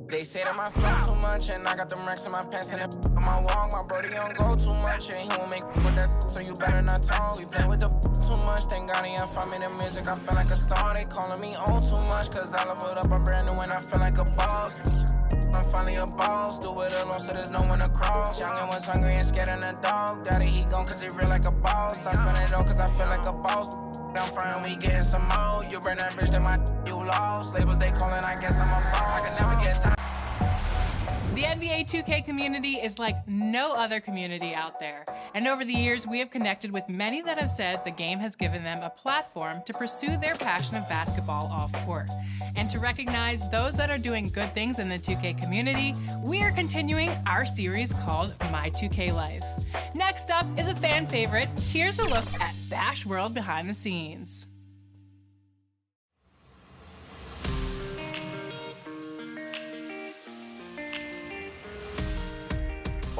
They say that my flow too much, and I got them racks in my pants and that on my walk. My brody don't go too much, and he won't make with that, so you better not talk. We play with the too much, thank God he ain't find me the music. I feel like a star, they calling me on too much, cause I leveled up, I'm brand new and I feel like a boss. I'm finally a boss, do it alone so there's no one to cross. Young and was hungry and scared of the dog. Daddy, he gone cause he real like a boss. I spend it all cause I feel like a boss. I'm frying, we getting some more. You burn that bitch, then my you lost. Labels they calling, I guess I'm a boss. I can never get tired. The NBA 2K community is like no other community out there. And over the years, we have connected with many that have said the game has given them a platform to pursue their passion of basketball off court. And to recognize those that are doing good things in the 2K community, we are continuing our series called My 2K Life. Next up is a fan favorite. Here's a look at Bash World behind the scenes.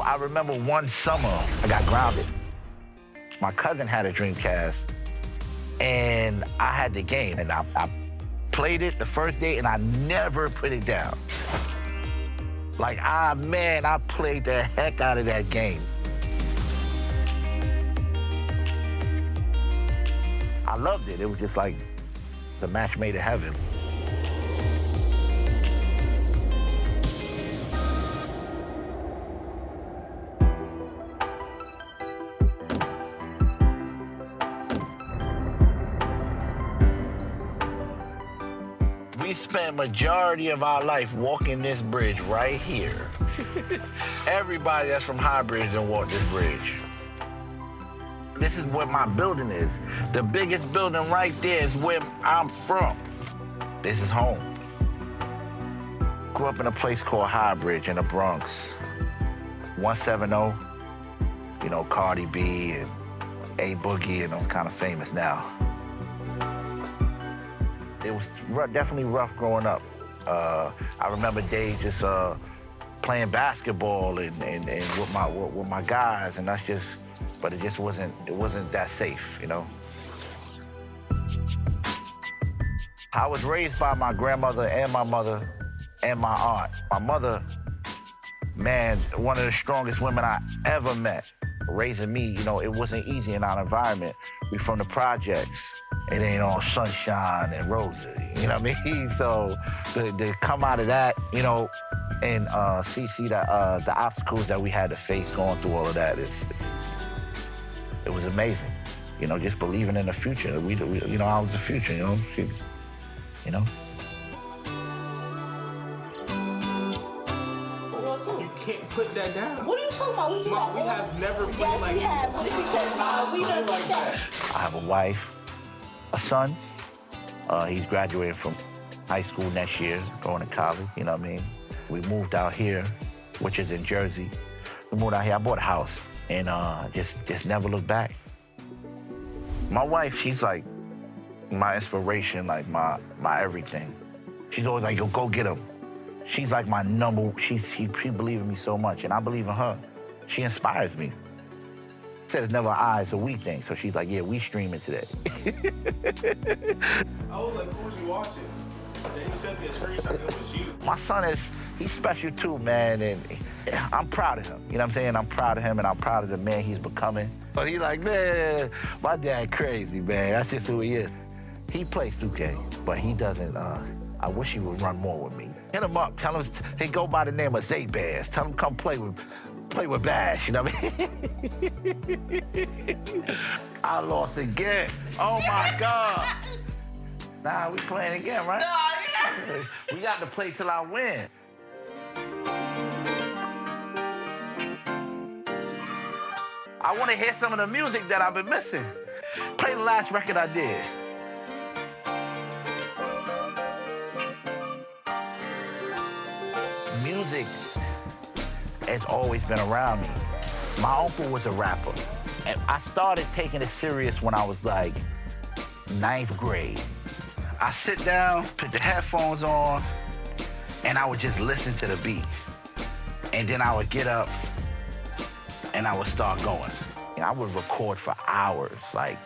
I remember one summer, I got grounded. My cousin had a Dreamcast, and I had the game, and I played it the first day, and I never put it down. Like, I played the heck out of that game. I loved it. It was just like, it's a match made in heaven. We spent majority of our life walking this bridge right here. Everybody that's from High Bridge done walked this bridge. This is where my building is. The biggest building right there is where I'm from. This is home. Grew up in a place called High Bridge in the Bronx. 170, you know, Cardi B and A Boogie, and those kind of famous now. It was definitely rough growing up. I remember days just playing basketball and with my guys, and that's just, but it just wasn't that safe, you know. I was raised by my grandmother and my mother and my aunt. My mother, man, one of the strongest women I ever met. Raising me, you know, it wasn't easy in our environment. We from the projects. It ain't all sunshine and roses, you know what I mean? So to come out of that, you know, and see the obstacles that we had to face going through all of that, it was amazing. You know, just believing in the future. We you know, I was the future, you know? You know? You can't put that down. What are you talking about? We have never put yes, it like we have. What is you talking about? We don't do that. I have a wife, a son. He's graduating from high school next year, going to college, you know what I mean? We moved out here, which is in Jersey. We moved out here, I bought a house, and just never looked back. My wife, she's like my inspiration, like my everything. She's always like, yo, go get him. She's like my number, she believes in me so much, and I believe in her. She inspires me. Said it's never an eye, it's a we thing. So she's like, yeah, we streaming today. I was like, who was you watching? Then he sent me a screenshot, it was you. My son he's special too, man, and I'm proud of him. You know what I'm saying? I'm proud of him, and I'm proud of the man he's becoming. But he's like, man, my dad crazy, man. That's just who he is. He plays 2K, but he doesn't, I wish he would run more with me. Hit him up, tell him he go by the name of Zabaz. Tell him come play with Bash, you know what I mean? I lost again. Oh my God. Nah, we playing again, right? No, we got to play till I win. I want to hear some of the music that I've been missing. Play the last record I did. Music has always been around me. My uncle was a rapper, and I started taking it serious when I was like 9th grade. I sit down, put the headphones on, and I would just listen to the beat. And then I would get up, and I would start going. And I would record for hours, like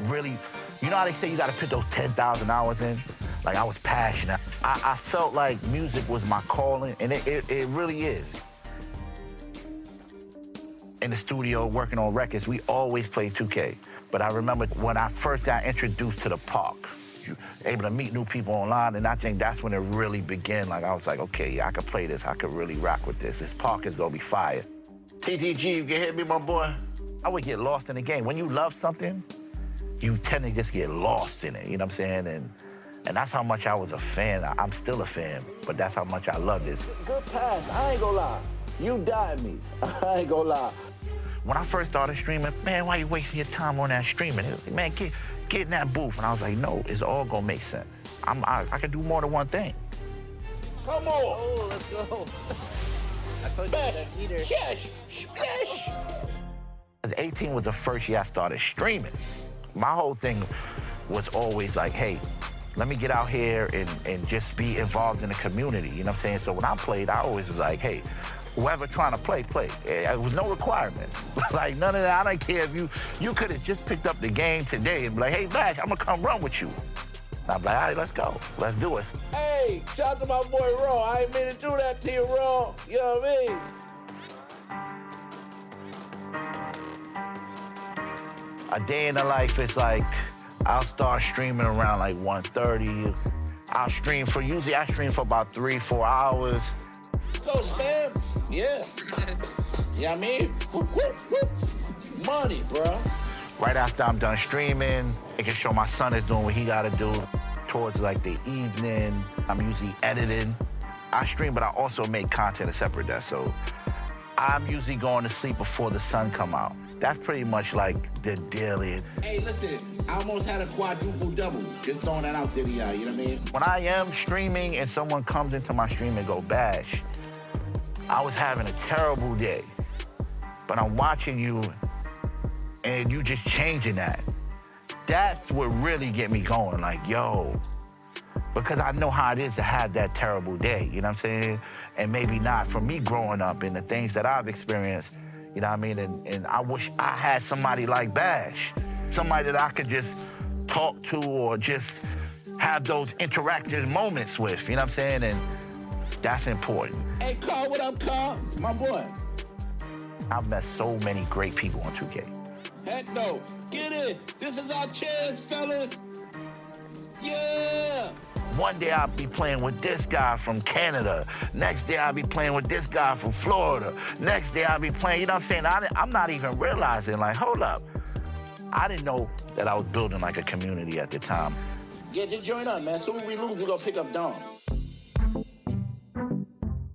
really, you know how they say you gotta put those 10,000 hours in? Like, I was passionate. I felt like music was my calling, and it really is. In the studio, working on records, we always played 2K. But I remember when I first got introduced to the park, able to meet new people online, and I think that's when it really began. Like, I was like, okay, yeah, I could play this. I could really rock with this. This park is gonna be fire. TTG, you can hit me, my boy? I would get lost in the game. When you love something, you tend to just get lost in it, you know what I'm saying? And that's how much I was a fan. I'm still a fan, but that's how much I love this. Good pass, I ain't gonna lie. You died me, I ain't gonna lie. When I first started streaming, man, why you wasting your time on that streaming? Man, get in that booth. And I was like, no, it's all gonna make sense. I can do more than one thing. Come on. Oh, let's go. I told you that heater. Splash, splash. 18 was the first year I started streaming. My whole thing was always like, hey, let me get out here and just be involved in the community, you know what I'm saying? So when I played, I always was like, hey, whoever trying to play, play. It was no requirements. Like, none of that. I don't care if you could have just picked up the game today and be like, hey, Bash, I'm gonna come run with you. And I'm like, all right, let's go. Let's do it. Hey, shout out to my boy Raw. I ain't mean to do that to you, Raw. You know what I mean? A day in the life is like, I'll start streaming around like 1:30. I'll stream for, usually I stream for about 3-4 hours. Go, spam. Yeah. You know what I mean? Whoop, whoop, whoop. Money, bro. Right after I'm done streaming, making sure my son is doing what he gotta do. Towards like the evening, I'm usually editing. I stream, but I also make content a separate desk. So I'm usually going to sleep before the sun come out. That's pretty much like the daily. Hey, listen, I almost had a quadruple double. Just throwing that out there to y'all, you know what I mean? When I am streaming and someone comes into my stream and go, Bash, I was having a terrible day, but I'm watching you and you just changing that. That's what really get me going, like, yo, because I know how it is to have that terrible day, you know what I'm saying? And maybe not for me growing up and the things that I've experienced, you know what I mean? And I wish I had somebody like Bash, somebody that I could just talk to or just have those interactive moments with, you know what I'm saying? And that's important. Hey, Carl, what up, Carl? My boy. I've met so many great people on 2K. Heck no. Get in. This is our chance, fellas. Yeah. One day I'll be playing with this guy from Canada. Next day I'll be playing with this guy from Florida. Next day I'll be playing, you know what I'm saying? I'm not even realizing, like, hold up. I didn't know that I was building like a community at the time. Get the joint on, man. As soon as we lose, we're gonna pick up Dawn.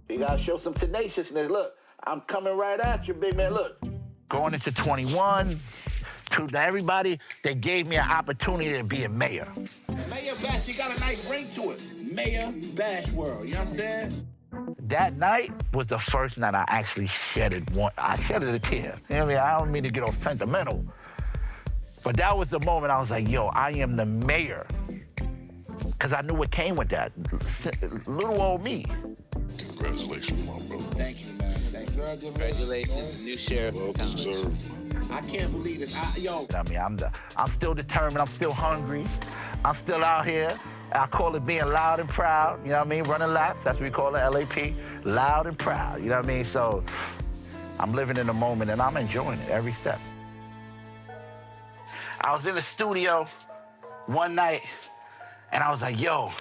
You gotta show some tenaciousness. Look, I'm coming right at you, big man. Look. Going into 21, to everybody that gave me an opportunity to be a mayor. Mayor Bash, you got a nice ring to it. Mayor Bash World, you know what I'm saying? That night was the first night I actually shedded a tear. You know what I mean? I don't mean to get all sentimental, but that was the moment I was like, yo, I am the mayor. Because I knew what came with that. Little old me. Congratulations, my brother. Thank you, man. Thank you. Congratulations, new sheriff. Well deserved. I can't believe this. I mean, I'm still determined. I'm still hungry. I'm still out here. I call it being loud and proud. You know what I mean? Running laps. That's what we call it, LAP. Loud and proud. You know what I mean? So I'm living in the moment, and I'm enjoying it every step. I was in the studio one night, and I was like, yo,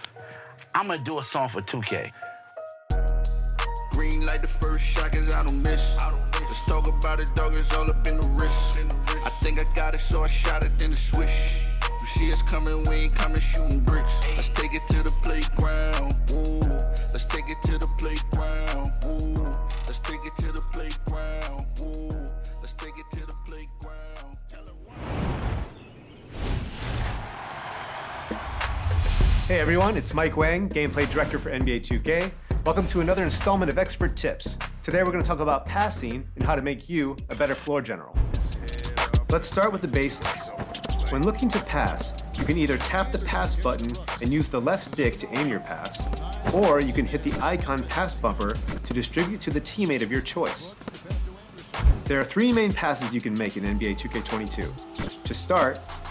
I'm going to do a song for 2K. Green like the first shot, cause I don't miss. Let's talk about it, dog, it's all up in the wrist. I think I got it, so I shot it in the swish. You see us coming, we ain't coming shooting bricks. Let's take it to the playground, ooh. Let's take it to the playground, ooh. Let's take it to the playground, ooh. Let's take it to the playground. Hey everyone, it's Mike Wang, Gameplay Director for NBA 2K. Welcome to another installment of Expert Tips. Today we're going to talk about passing and how to make you a better floor general. Let's start with the basics. When looking to pass, you can either tap the pass button and use the left stick to aim your pass, or you can hit the icon pass bumper to distribute to the teammate of your choice. There are three main passes you can make in NBA 2K22. To start,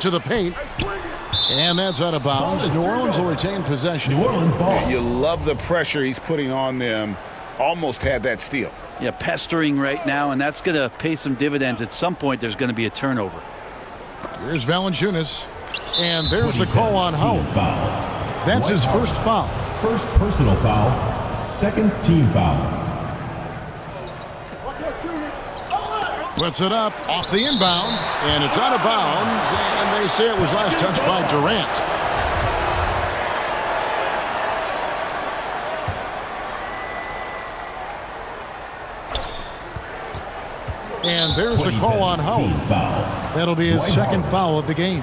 to the paint. And that's out of bounds. New Orleans will retain possession. New Orleans ball. You love the pressure he's putting on them. Almost had that steal. Yeah, pestering right now, and that's going to pay some dividends. At some point, there's going to be a turnover. Here's Valanciunas. And there's the call on Howard. That's his first foul. First personal foul. Second team foul. Puts it up off the inbound, and it's out of bounds, and they say it was last touched by Durant. And there's the call on Howard. That'll be his second foul of the game.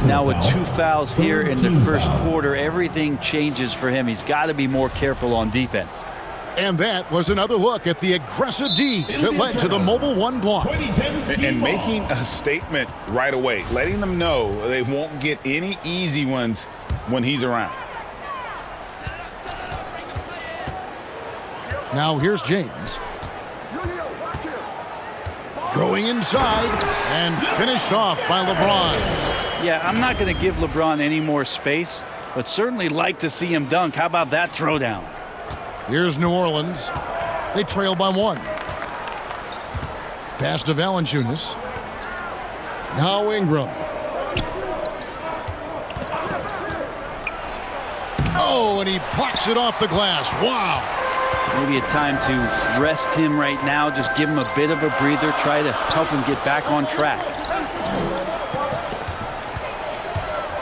Now with 2 fouls here in the first quarter, everything changes for him. He's got to be more careful on defense. And that was another look at the aggressive D that led to the Mobile One block. And making a statement right away, letting them know they won't get any easy ones when he's around. Now here's James. Going inside and finished off by LeBron. Yeah, I'm not going to give LeBron any more space, but certainly like to see him dunk. How about that throwdown? Here's New Orleans. They trail by 1. Pass to Valanciunas. Now Ingram. Oh, and he blocks it off the glass. Wow. Maybe a time to rest him right now. Just give him a bit of a breather. Try to help him get back on track.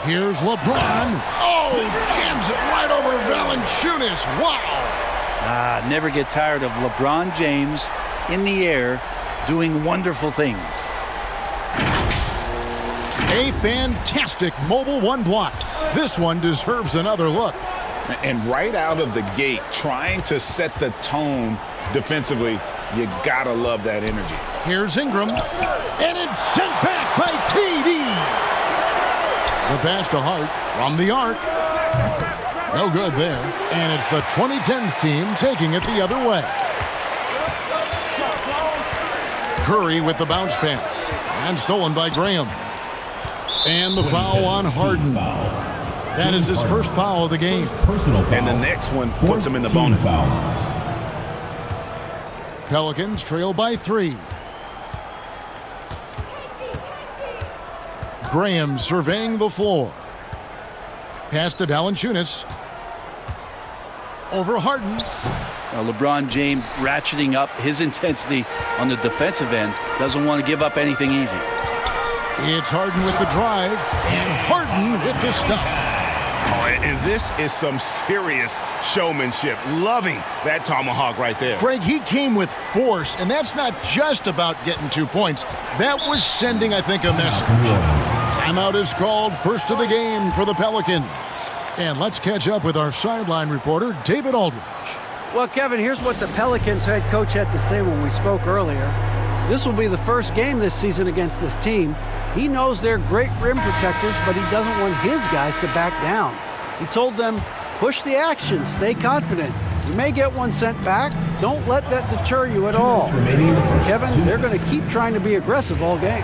Here's LeBron. Oh, jams it right over Valanciunas. Wow. Never get tired of LeBron James in the air doing wonderful things. A fantastic Mobile One block. This one deserves another look. And right out of the gate, trying to set the tone defensively, you gotta love that energy. Here's Ingram, and it's sent back by KD. The pass to Hart from the arc. No good there. And it's the 2010s team taking it the other way. Curry with the bounce pass. And stolen by Graham. And the foul on Harden. That is his first foul of the game. And the next one puts him in the bonus. Pelicans trail by 3. Graham surveying the floor. Pass to Valanciunas. Over Harden. LeBron James ratcheting up his intensity on the defensive end. Doesn't want to give up anything easy. It's Harden with the drive, and Harden with the stop. Oh, and this is some serious showmanship. Loving that tomahawk right there. Greg, he came with force, and that's not just about getting 2 points. That was sending, I think, a message. Timeout is called, first of the game for the Pelicans. And let's catch up with our sideline reporter, David Aldridge. Well, Kevin, here's what the Pelicans head coach had to say when we spoke earlier. This will be the first game this season against this team. He knows they're great rim protectors, but he doesn't want his guys to back down. He told them, push the action, stay confident. You may get one sent back. Don't let that deter you at all. Kevin, they're going to keep trying to be aggressive all game.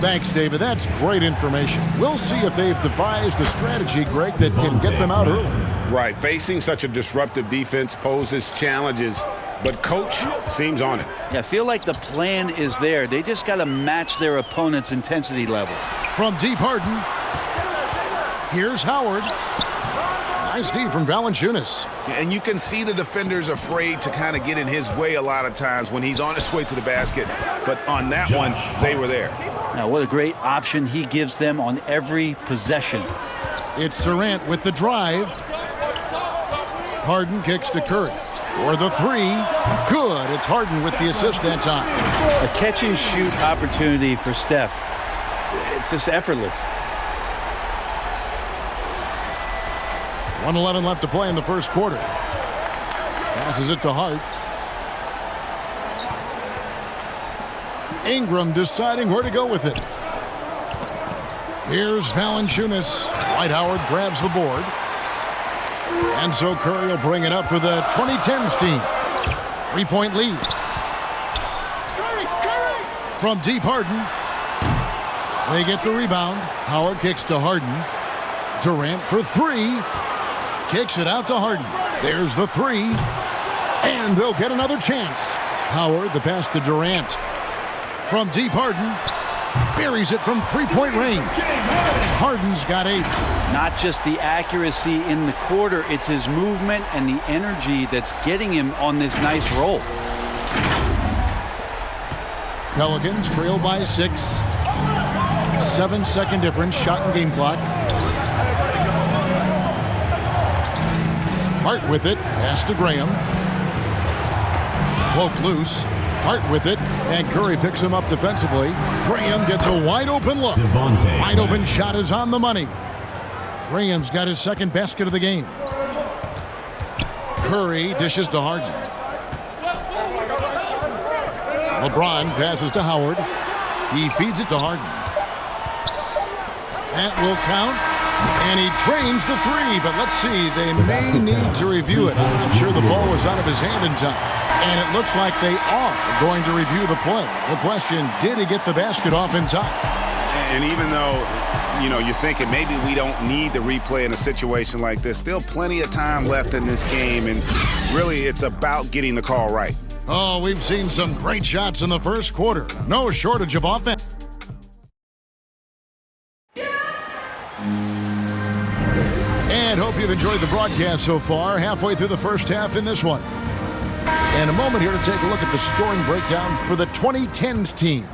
Thanks, David. That's great information. We'll see if they've devised a strategy, Greg, that can get them out early. Right. Facing such a disruptive defense poses challenges, but coach seems on it. Yeah, I feel like the plan is there. They just got to match their opponent's intensity level. From deep Harden, here's Howard. Nice D from Valanciunas. And you can see the defenders afraid to kind of get in his way a lot of times when he's on his way to the basket. But on that one, they were there. Now, what a great option he gives them on every possession. It's Durant with the drive. Harden kicks to Curry. For the 3. Good. It's Harden with the assist that time. A catch-and-shoot opportunity for Steph. It's just effortless. 1:11 left to play in the first quarter. Passes it to Hart. Ingram deciding where to go with it. Here's Valanciunas. Dwight Howard grabs the board. And so Curry will bring it up for the 2010s team. 3-point lead. From deep Harden. They get the rebound. Howard kicks to Harden. Durant for three. Kicks it out to Harden. There's the three. And they'll get another chance. Howard, the pass to Durant. From deep, Harden buries it from three-point range. Harden's got 8. Not just the accuracy in the quarter, it's his movement and the energy that's getting him on this nice roll. Pelicans trail by 6. 7-second difference, shot and game clock. Hart with it, pass to Graham. Poke loose. Hart with it, and Curry picks him up defensively. Graham gets a wide-open look. Wide-open shot is on the money. Graham's got his second basket of the game. Curry dishes to Harden. LeBron passes to Howard. He feeds it to Harden. That will count, and he trains the three, but let's see, they may need to review it. I'm not sure the ball was out of his hand in time. And it looks like they are going to review the play. The question, did he get the basket off in time? And even though, you're thinking maybe we don't need the replay in a situation like this, still plenty of time left in this game, and really it's about getting the call right. Oh, we've seen some great shots in the first quarter. No shortage of offense. And hope you've enjoyed the broadcast so far. Halfway through the first half in this one. And a moment here to take a look at the scoring breakdown for the 2010s team.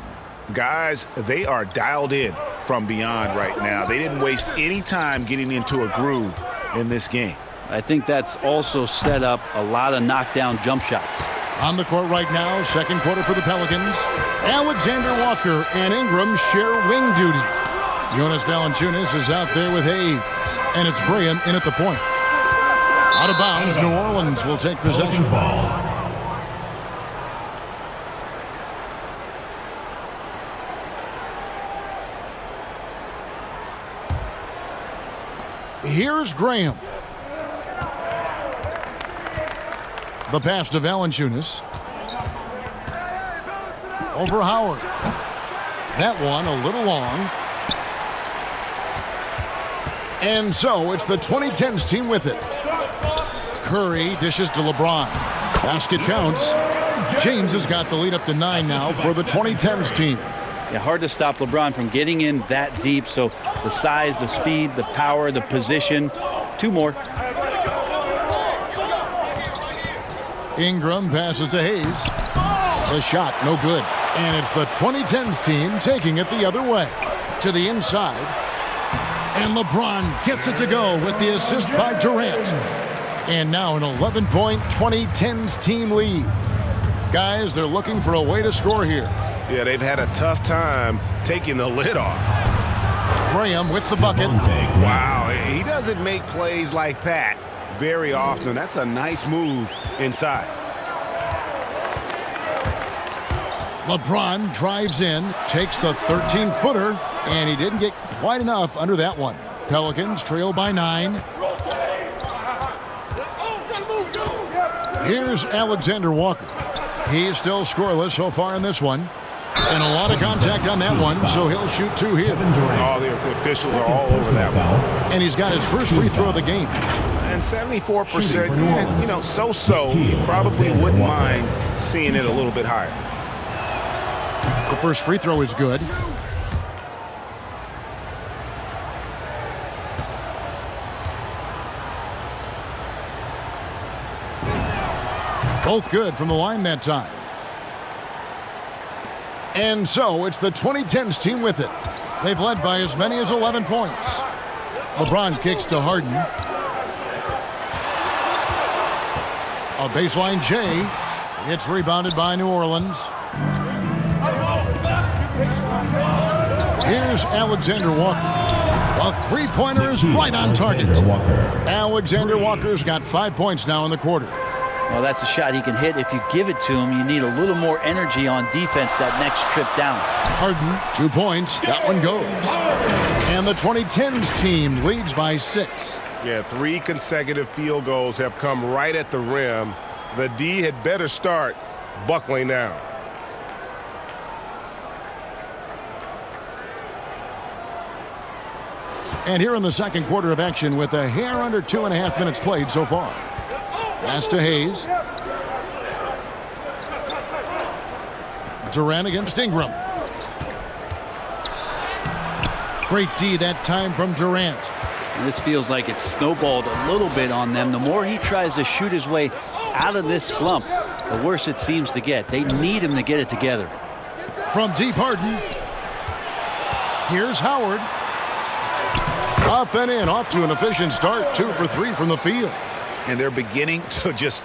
Guys, they are dialed in from beyond right now. They didn't waste any time getting into a groove in this game. I think that's also set up a lot of knockdown jump shots. On the court right now, second quarter for the Pelicans. Alexander Walker and Ingram share wing duty. Jonas Valanciunas is out there with Hayes, and it's Graham in at the point. Out of bounds, New Orleans will take possession. Here's Graham. The pass to Valanciunas. Over Howard. That one a little long. And so it's the 2010s team with it. Curry dishes to LeBron. Basket counts. James has got the lead up to 9 now for the 2010s team. Yeah, hard to stop LeBron from getting in that deep. So the size, the speed, the power, the position. 2 more. Ingram passes to Hayes. The shot, no good. And it's the 2010s team taking it the other way. To the inside. And LeBron gets it to go with the assist by Durant. And now an 11-point 2010s team lead. Guys, they're looking for a way to score here. Yeah, they've had a tough time taking the lid off. Graham with the bucket. Wow, he doesn't make plays like that very often. That's a nice move inside. LeBron drives in, takes the 13-footer, and he didn't get quite enough under that one. Pelicans trail by 9. Here's Alexander Walker. He's still scoreless so far in this one. And a lot of contact on that one, so he'll shoot 2 here. Oh, the officials are all over that one. And he's got his first free throw of the game. And 74%, so-so. You probably wouldn't mind seeing it a little bit higher. The first free throw is good. Both good from the line that time. And so it's the 2010s team with it. They've led by as many as 11 points. LeBron kicks to Harden. A baseline J. It's rebounded by New Orleans. Here's Alexander Walker. A three-pointer is right on target. Alexander Walker's got 5 points now in the quarter. Well, that's a shot he can hit. If you give it to him, you need a little more energy on defense that next trip down. Harden, 2 points. That one goes. And the 2010s team leads by 6. Yeah, 3 consecutive field goals have come right at the rim. The D had better start buckling down. And here in the second quarter of action with a hair under 2.5 minutes played so far. Pass to Hayes. Durant against Ingram. Great D that time from Durant. And this feels like it's snowballed a little bit on them. The more he tries to shoot his way out of this slump, the worse it seems to get. They need him to get it together. From deep Harden. Here's Howard. Up and in, off to an efficient start. 2 for 3 from the field. And they're beginning to just